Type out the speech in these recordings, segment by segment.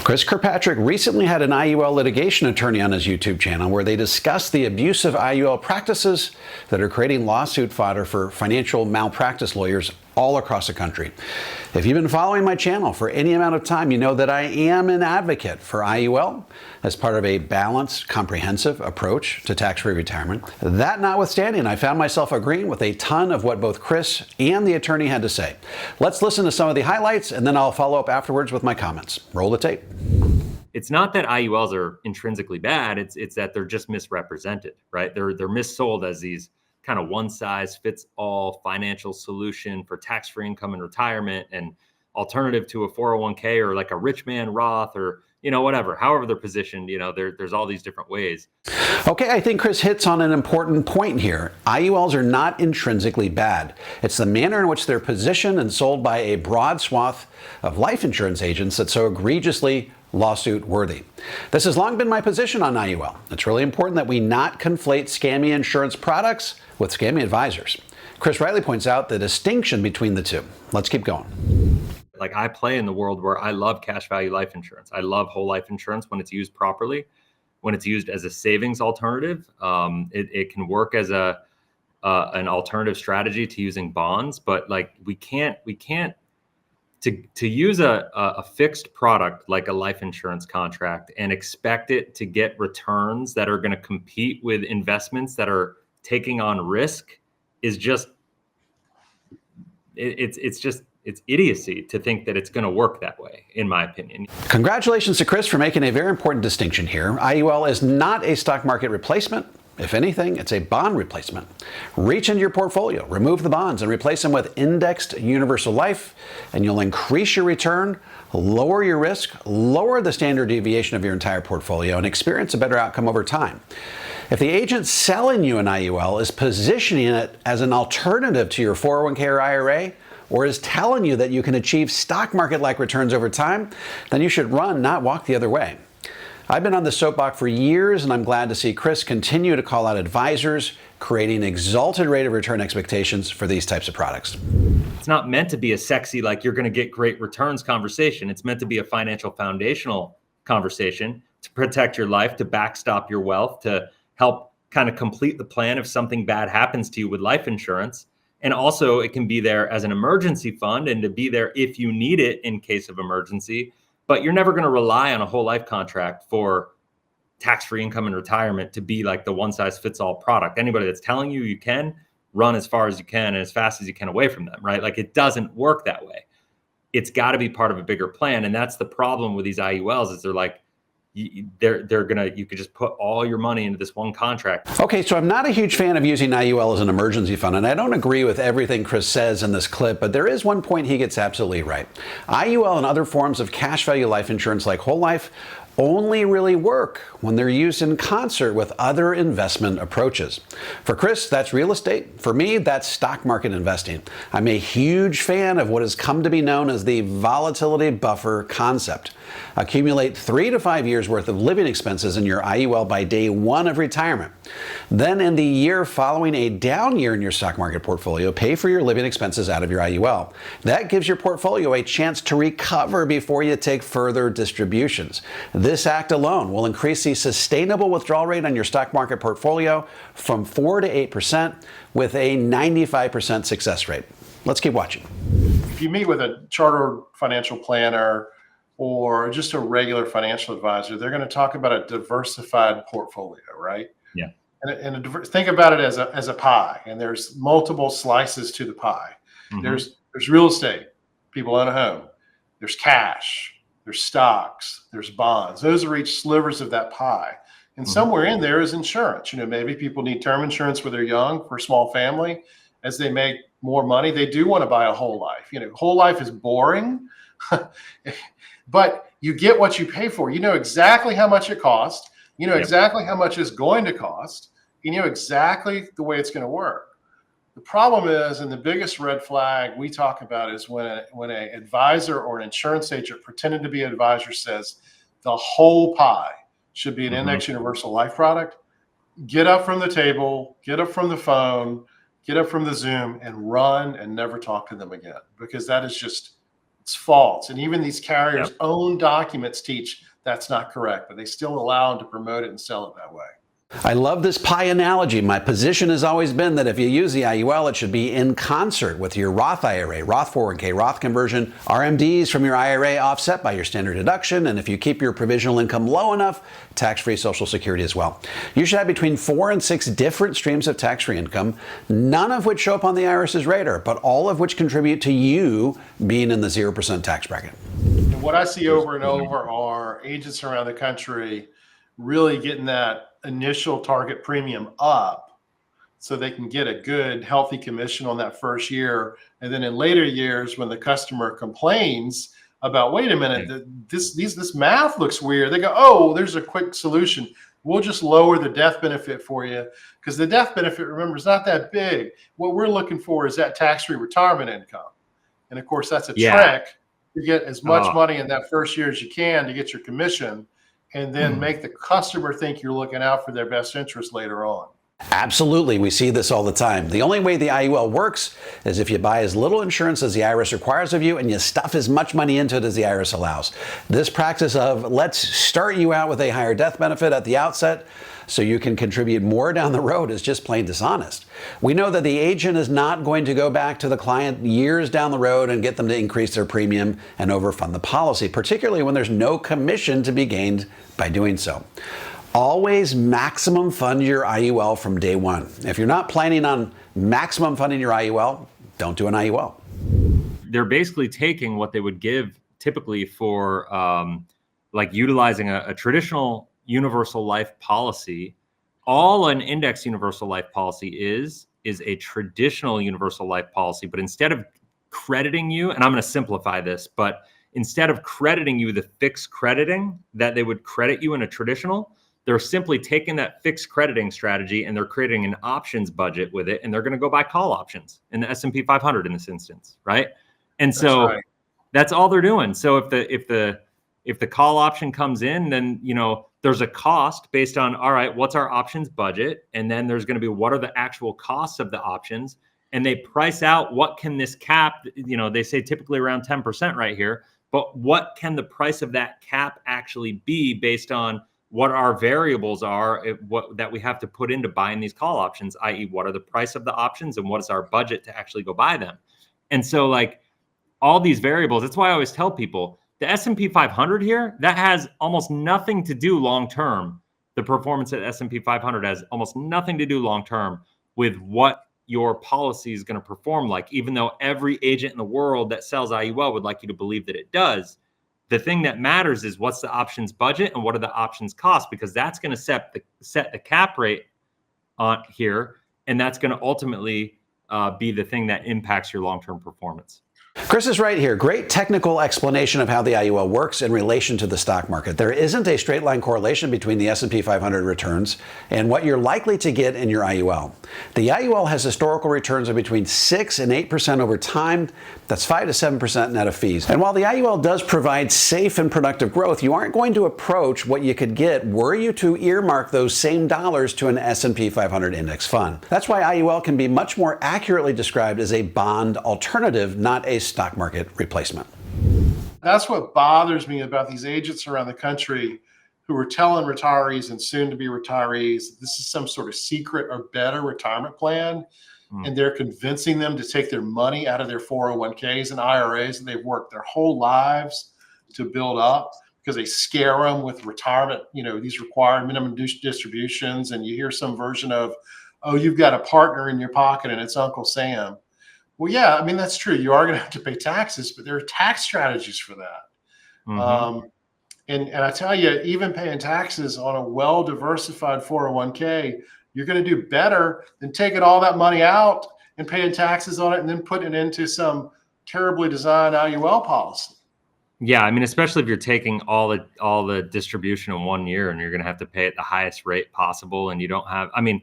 Chris Kirkpatrick recently had an IUL litigation attorney on his YouTube channel where they discussed the abusive IUL practices that are creating lawsuit fodder for financial malpractice lawyers all across the country. If you've been following my channel for any amount of time, you know that I am an advocate for IUL as part of a balanced, comprehensive approach to tax-free retirement. That notwithstanding, I found myself agreeing with a ton of what both Chris and the attorney had to say. Let's listen to some of the highlights, and then I'll follow up afterwards with my comments. Roll the tape. It's not that IULs are intrinsically bad. It's that they're just misrepresented, right? They're missold as these kind of one-size-fits-all financial solution for tax-free income and retirement and alternative to a 401k or like a rich man Roth or, whatever, however they're positioned, there's all these different ways. Okay, I think Chris hits on an important point here. IULs are not intrinsically bad. It's the manner in which they're positioned and sold by a broad swath of life insurance agents that's so egregiously lawsuit worthy. This has long been my position on IUL. It's really important that we not conflate scammy insurance products with scammy advisors. Chris rightly points out the distinction between the two. Let's keep going. Like I play in the world where I love cash value life insurance. I love whole life insurance when it's used properly, when it's used as a savings alternative. It can work as an alternative strategy to using bonds, but like we can't to use a fixed product like a life insurance contract and expect it to get returns that are going to compete with investments that are taking on risk is just it's idiocy to think that it's going to work that way, in my opinion. Congratulations to Chris for making a very important distinction here. IUL is not a stock market replacement. If anything, it's a bond replacement. Reach into your portfolio, remove the bonds, and replace them with indexed universal life, and you'll increase your return, lower your risk, lower the standard deviation of your entire portfolio, and experience a better outcome over time. If the agent selling you an IUL is positioning it as an alternative to your 401k or IRA, or is telling you that you can achieve stock market-like returns over time, then you should run, not walk the other way. I've been on the soapbox for years, and I'm glad to see Chris continue to call out advisors creating exalted rate of return expectations for these types of products. It's not meant to be a sexy, like you're going to get great returns conversation. It's meant to be a financial foundational conversation to protect your life, to backstop your wealth, to help kind of complete the plan if something bad happens to you with life insurance. And also it can be there as an emergency fund and to be there if you need it in case of emergency. But you're never going to rely on a whole life contract for tax-free income and retirement to be like the one-size-fits-all product. Anybody that's telling you you can, run as far as you can and as fast as you can away from them, right? Like it doesn't work that way. It's got to be part of a bigger plan. And that's the problem with these IULs is they're like, you could just put all your money into this one contract. Okay, so I'm not a huge fan of using IUL as an emergency fund, and I don't agree with everything Chris says in this clip, but there is one point he gets absolutely right. IUL and other forms of cash value life insurance like whole life only really work when they're used in concert with other investment approaches. For Chris, that's real estate. For me, that's stock market investing. I'm a huge fan of what has come to be known as the volatility buffer concept. Accumulate 3 to 5 years worth of living expenses in your IUL by day one of retirement. Then in the year following a down year in your stock market portfolio, pay for your living expenses out of your IUL. That gives your portfolio a chance to recover before you take further distributions. This act alone will increase the sustainable withdrawal rate on your stock market portfolio from 4 to 8% with a 95% success rate. Let's keep watching. If you meet with a chartered financial planner or just a regular financial advisor, they're going to talk about a diversified portfolio, right? Yeah. And think about it as a pie, and there's multiple slices to the pie. Mm-hmm. There's real estate, people own a home. There's cash. There's stocks, there's bonds. Those are each slivers of that pie. And somewhere in there is insurance. Maybe people need term insurance when they're young for a small family. As they make more money, they do want to buy a whole life. Whole life is boring, but you get what you pay for. You know exactly how much it costs. You know exactly how much it's going to cost. You know exactly the way it's going to work. The problem is, and the biggest red flag we talk about is when an advisor or an insurance agent pretending to be an advisor says the whole pie should be an index universal life product. Get up from the table, get up from the phone, get up from the Zoom and run and never talk to them again, because that is just It's false. And even these carriers' own documents teach that's not correct, but they still allow them to promote it and sell it that way. I love this pie analogy. My position has always been that if you use the IUL, it should be in concert with your Roth IRA, Roth 401k, Roth conversion, RMDs from your IRA offset by your standard deduction, and if you keep your provisional income low enough, tax-free Social Security as well. You should have between 4 and 6 different streams of tax-free income, none of which show up on the IRS's radar, but all of which contribute to you being in the 0% tax bracket. And what I see over and over are agents around the country really getting that initial target premium up so they can get a good, healthy commission on that first year. And then in later years, when the customer complains about, wait a minute, this math looks weird, they go, oh, there's a quick solution. We'll just lower the death benefit for you, because the death benefit, remember, is not that big. What we're looking for is that tax-free retirement income. And of course, that's a trick to get as much money in that first year as you can to get your commission, and then make the customer think you're looking out for their best interest later on. Absolutely. We see this all the time. The only way the IUL works is if you buy as little insurance as the IRS requires of you and you stuff as much money into it as the IRS allows. This practice of let's start you out with a higher death benefit at the outset so you can contribute more down the road is just plain dishonest. We know that the agent is not going to go back to the client years down the road and get them to increase their premium and overfund the policy, particularly when there's no commission to be gained by doing so. Always maximum fund your IUL from day one. If you're not planning on maximum funding your IUL, don't do an IUL. They're basically taking what they would give typically for like utilizing a traditional universal life policy. All an index universal life policy is a traditional universal life policy, but instead of crediting you, and I'm going to simplify this, but instead of crediting you the fixed crediting that they would credit you in a traditional, they're simply taking that fixed crediting strategy and they're creating an options budget with it, and they're going to go buy call options in the S&P 500 in this instance, right? And so that's all they're doing. So if the call option comes in, then there's a cost based on, all right, what's our options budget, and then there's going to be what are the actual costs of the options, and they price out what can this cap. They say typically around 10% right here, but what can the price of that cap actually be based on what our variables are, what that we have to put into buying these call options, i.e. what are the price of the options and what is our budget to actually go buy them. And so like all these variables, that's why I always tell people the S&P 500 here, that has almost nothing to do long-term. The performance at S&P 500 has almost nothing to do long-term with what your policy is going to perform like, even though every agent in the world that sells IUL would like you to believe that it does. The thing that matters is what's the options budget and what are the options cost, because that's going to set the cap rate on here, and that's going to ultimately be the thing that impacts your long-term performance. Chris is right here. Great technical explanation of how the IUL works in relation to the stock market. There isn't a straight line correlation between the S&P 500 returns and what you're likely to get in your IUL. The IUL has historical returns of between 6 and 8% over time. That's 5 to 7% net of fees. And while the IUL does provide safe and productive growth, you aren't going to approach what you could get were you to earmark those same dollars to an S&P 500 index fund. That's why IUL can be much more accurately described as a bond alternative, not a stock market replacement. That's what bothers me about these agents around the country who are telling retirees and soon to be retirees this is some sort of secret or better retirement plan. And they're convincing them to take their money out of their 401ks and IRAs that they've worked their whole lives to build up, because they scare them with retirement, these required minimum distributions. And you hear some version of, oh, you've got a partner in your pocket and it's Uncle Sam. Well, yeah, I mean, that's true. You are going to have to pay taxes, but there are tax strategies for that. And I tell you, even paying taxes on a well-diversified 401k, you're going to do better than taking all that money out and paying taxes on it and then putting it into some terribly designed IUL policy. Yeah, I mean, especially if you're taking all the distribution in 1 year and you're going to have to pay at the highest rate possible, and you don't have, I mean,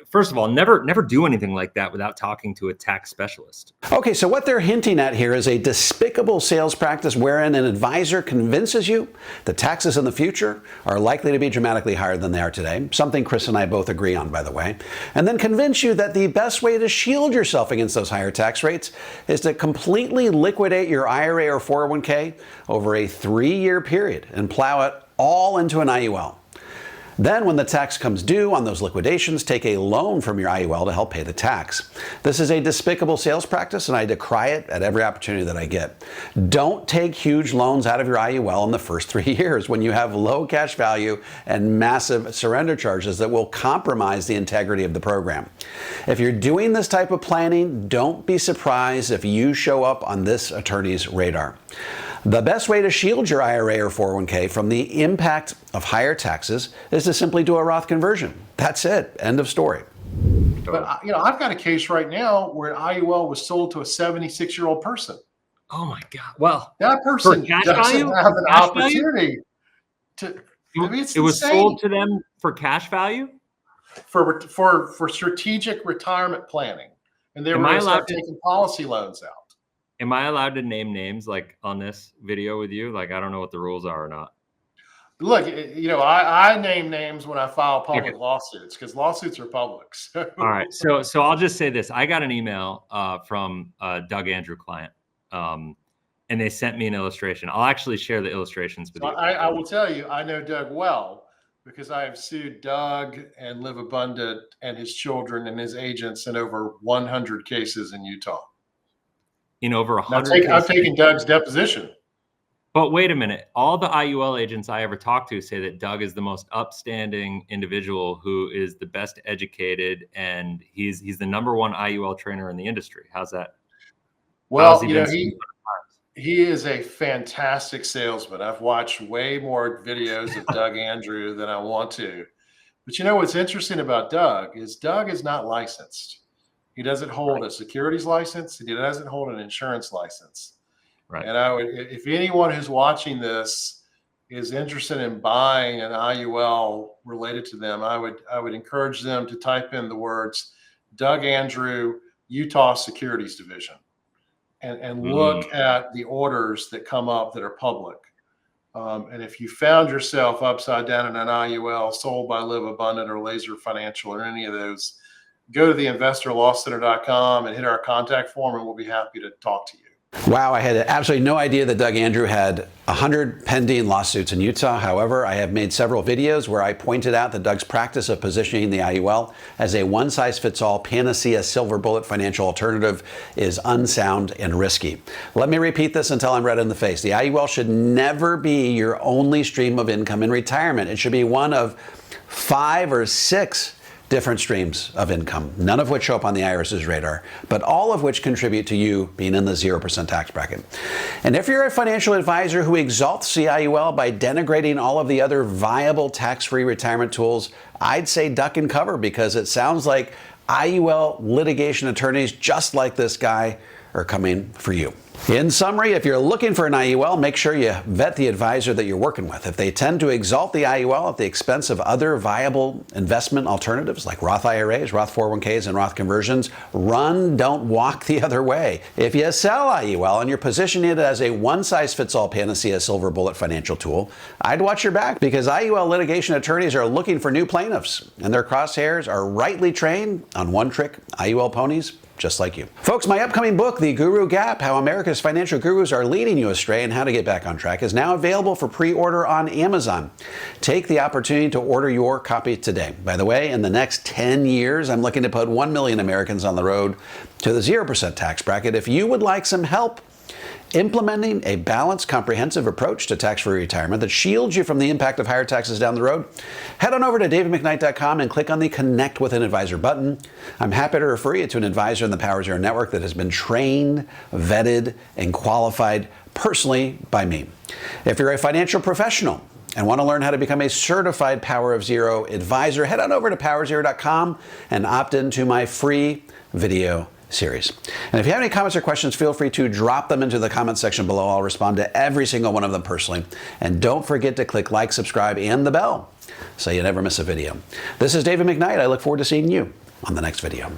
First of all, never do anything like that without talking to a tax specialist. Okay, so what they're hinting at here is a despicable sales practice wherein an advisor convinces you the taxes in the future are likely to be dramatically higher than they are today, something Chris and I both agree on, by the way, and then convince you that the best way to shield yourself against those higher tax rates is to completely liquidate your IRA or 401k over a 3-year period and plow it all into an IUL. Then when the tax comes due on those liquidations, take a loan from your IUL to help pay the tax. This is a despicable sales practice, and I decry it at every opportunity that I get. Don't take huge loans out of your IUL in the first 3 years when you have low cash value and massive surrender charges that will compromise the integrity of the program. If you're doing this type of planning, don't be surprised if you show up on this attorney's radar. The best way to shield your IRA or 401k from the impact of higher taxes is to simply do a Roth conversion. That's it. End of story. But I've got a case right now where an IUL was sold to a 76-year-old person. Oh my God! Well, that person doesn't have an opportunity to. It was sold to them for cash value for strategic retirement planning, and they were going to start taking policy loans out. Am I allowed to name names like on this video with you? Like, I don't know what the rules are or not. Look, I name names when I file public lawsuits because lawsuits are public. So. All right. So I'll just say this. I got an email from a Doug Andrew client, and they sent me an illustration. I'll actually share the illustrations with you. I will tell you, I know Doug well because I have sued Doug and Live Abundant and his children and his agents in over 100 cases in Utah. In over 100 I've taken Doug's deposition. But wait a minute. All the IUL agents I ever talked to say that Doug is the most upstanding individual who is the best educated, and he's the #1 IUL trainer in the industry. How's that? Well, he is a fantastic salesman. I've watched way more videos of Doug Andrew than I want to. But what's interesting about Doug is not licensed. He doesn't hold a securities license. He doesn't hold an insurance license. Right. And I would, if anyone who's watching this is interested in buying an IUL related to them, I would encourage them to type in the words Doug Andrew, Utah Securities Division, and look at the orders that come up that are public. And if you found yourself upside down in an IUL sold by Live Abundant or Laser Financial or any of those, go to the investorlawcenter.com and hit our contact form, and we'll be happy to talk to you. Wow, I had absolutely no idea that Doug Andrew had 100 pending lawsuits in Utah. However, I have made several videos where I pointed out that Doug's practice of positioning the IUL as a one-size-fits-all panacea silver bullet financial alternative is unsound and risky. Let me repeat this until I'm red in the face. The IUL should never be your only stream of income in retirement. It should be one of 5 or 6 different streams of income, none of which show up on the IRS's radar, but all of which contribute to you being in the 0% tax bracket. And if you're a financial advisor who exalts the IUL by denigrating all of the other viable tax-free retirement tools, I'd say duck and cover, because it sounds like IUL litigation attorneys just like this guy are coming for you. In summary, if you're looking for an IUL, make sure you vet the advisor that you're working with. If they tend to exalt the IUL at the expense of other viable investment alternatives like Roth IRAs, Roth 401ks, and Roth conversions, run, don't walk the other way. If you sell IUL and you're positioning it as a one-size-fits-all panacea silver bullet financial tool, I'd watch your back, because IUL litigation attorneys are looking for new plaintiffs, and their crosshairs are rightly trained on one-trick IUL ponies just like you. Folks, my upcoming book, The Guru Gap, How America's Financial Gurus Are Leading You Astray and How to Get Back on Track, is now available for pre-order on Amazon. Take the opportunity to order your copy today. By the way, in the next 10 years, I'm looking to put 1 million Americans on the road to the 0% tax bracket. If you would like some help implementing a balanced, comprehensive approach to tax-free retirement that shields you from the impact of higher taxes down the road, head on over to davidmcknight.com and click on the Connect with an Advisor button. I'm happy to refer you to an advisor in the Power Zero network that has been trained, vetted, and qualified personally by me. If you're a financial professional and want to learn how to become a certified Power of Zero advisor, head on over to powerzero.com and opt into my free video series. And if you have any comments or questions, feel free to drop them into the comment section below. I'll respond to every single one of them personally. And don't forget to click like, subscribe, and the bell so you never miss a video. This is David McKnight. I look forward to seeing you on the next video.